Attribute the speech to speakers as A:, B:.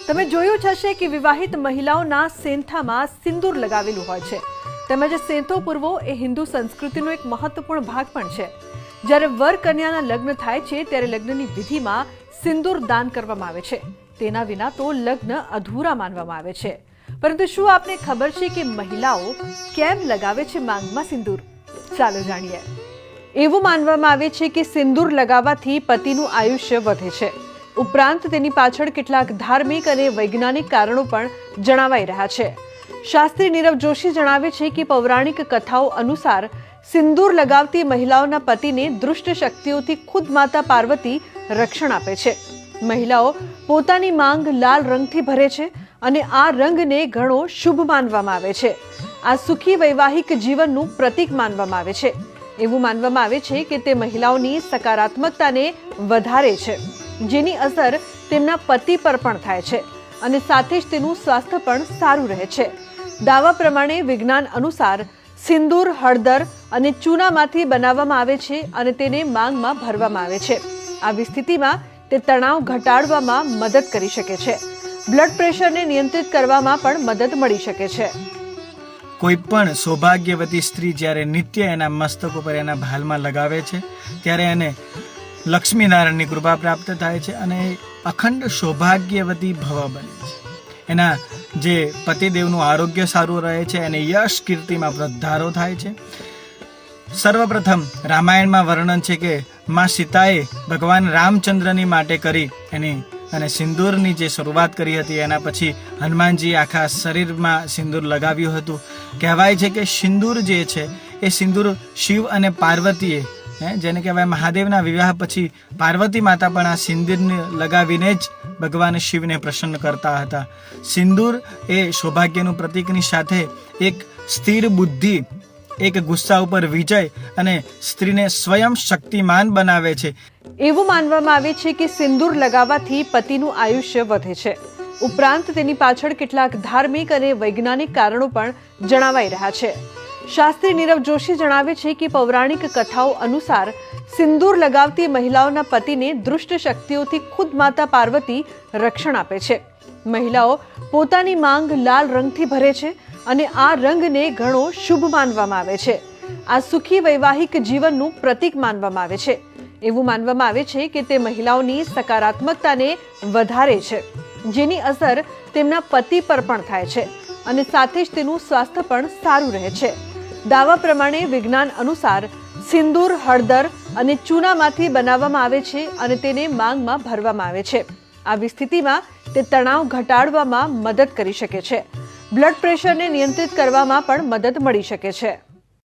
A: તમે જોયું જ હશે કે વિવાહિત મહિલાઓના સેંથામાં સિંદૂર લગાવેલું હોય છે તેમજ સેંથો પૂરવો એ હિન્દુ સંસ્કૃતિનો એક મહત્વપૂર્ણ ભાગ પણ છે। જ્યારે વર કન્યાના લગ્ન થાય છે ત્યારે લગ્નની વિધિમાં સિંદૂર દાન કરવામાં આવે છે। તેના વિના તો લગ્ન અધૂરા માનવામાં આવે છે। પરંતુ શું આપને ખબર છે કે મહિલાઓ કેમ લગાવે છે માંગમાં સિંદૂર? ચાલો જાણીએ। એવું માનવામાં આવે છે કે સિંદૂર લગાવવાથી પતિનું આયુષ્ય વધે છે। ઉપરાંત તેની પાછળ કેટલાક ધાર્મિક અને વૈજ્ઞાનિક કારણો પણ જણાવાઈ રહ્યા છે। શાસ્ત્રી નીરવ જોશી જણાવે છે કે પૌરાણિક કથાઓ અનુસાર સિંદૂર લગાવતી મહિલાઓના પતિને દુષ્ટ શક્તિઓથી ખુદ માતા પાર્વતી રક્ષણ આપે છે। મહિલાઓ પોતાની માંગ લાલ રંગથી ભરે છે અને આ રંગને ઘણો શુભ માનવામાં આવે છે। આ સુખી વૈવાહિક જીવનનું પ્રતીક માનવામાં આવે છે। એવું માનવામાં આવે છે કે તે મહિલાઓની સકારાત્મકતાને વધારે છે, જેની અસર તેમના પતિ પર પણ થાય છે અને સાથે જ તેનું સ્વાસ્થ્ય પણ સારું રહે છે। દાવા પ્રમાણે વિજ્ઞાન અનુસાર સિંદૂર હળદર અને ચૂનામાંથી બનાવવામાં આવે છે અને તેને માંગમાં ભરવામાં આવે છે। આવી સ્થિતિમાં તે તણાવ ઘટાડવામાં મદદ કરી શકે છે। બ્લડ પ્રેશરને નિયંત્રિત કરવામાં પણ મદદ મળી શકે છે।
B: કોઈ પણ સૌભાગ્યવતી સ્ત્રી જ્યારે નિત્ય એના મસ્તક ઉપર એના ભાલમાં લગાવે છે ત્યારે એને લક્ષ્મીનારાયણની કૃપા પ્રાપ્ત થાય છે અને અખંડ સૌભાગ્યવતી ભવ બને છે। એના જે પતિદેવનું આરોગ્ય સારું રહે છે અને યશ કીર્તિમાં વધારો થાય છે। સર્વપ્રથમ રામાયણમાં વર્ણન છે કે માં સીતાએ ભગવાન રામચંદ્રની માટે કરી એની અને સિંદૂરની જે શરૂઆત કરી હતી એના પછી હનુમાનજી આખા શરીરમાં સિંદૂર લગાવ્યું હતું। કહેવાય છે કે સિંદૂર જે છે એ સિંદૂર શિવ અને પાર્વતીએ જેને કહેવાય મહાદેવના વિવાહ પછી પાર્વતી માતા પણ આ સિંદૂરને લગાવીને જ ભગવાન શિવને પ્રસન્ન કરતા હતા। સિંદૂર એ સૌભાગ્યનું પ્રતીકની સાથે એક સ્થિર બુદ્ધિ, એક ગુસ્સા ઉપર વિજય અને સ્ત્રીને સ્વયં શક્તિમાન બનાવે છે।
A: એવું માનવામાં આવે છે કે સિંદૂર લગાવવાથી પતિનું આયુષ્ય વધે છે। ઉપરાંત તેની પાછળ કેટલાક ધાર્મિક અને વૈજ્ઞાનિક કારણો પણ જણાવાઈ રહ્યા છે। શાસ્ત્રી નીરવ જોશી જણાવે છે કે પૌરાણિક કથાઓ અનુસાર સિંદૂર લગાવતી મહિલાઓના પતિને દુષ્ટ શક્તિઓથી ખુદ માતા પાર્વતી રક્ષણ આપે છે। મહિલાઓ પોતાની માંગ લાલ રંગથી ભરે છે અને આ રંગને ઘણો શુભ માનવામાં આવે છે। આ સુખી વૈવાહિક જીવનનું પ્રતીક માનવામાં આવે છે। એવું માનવામાં આવે છે કે તે મહિલાઓની સકારાત્મકતાને વધારે છે, જેની અસર તેમના પતિ પર પણ થાય છે અને સાથે જ તેનું સ્વાસ્થ્ય પણ સારું રહે છે। દાવા પ્રમાણે વિજ્ઞાન અનુસાર સિંદૂર હળદર અને ચૂનામાંથી બનાવવામાં આવે છે અને તેને માંગમાં ભરવામાં આવે છે। આવી સ્થિતિમાં તે તણાવ ઘટાડવામાં મદદ કરી શકે છે। બ્લડ પ્રેશરને નિયંત્રિત કરવામાં પણ મદદ મળી શકે છે।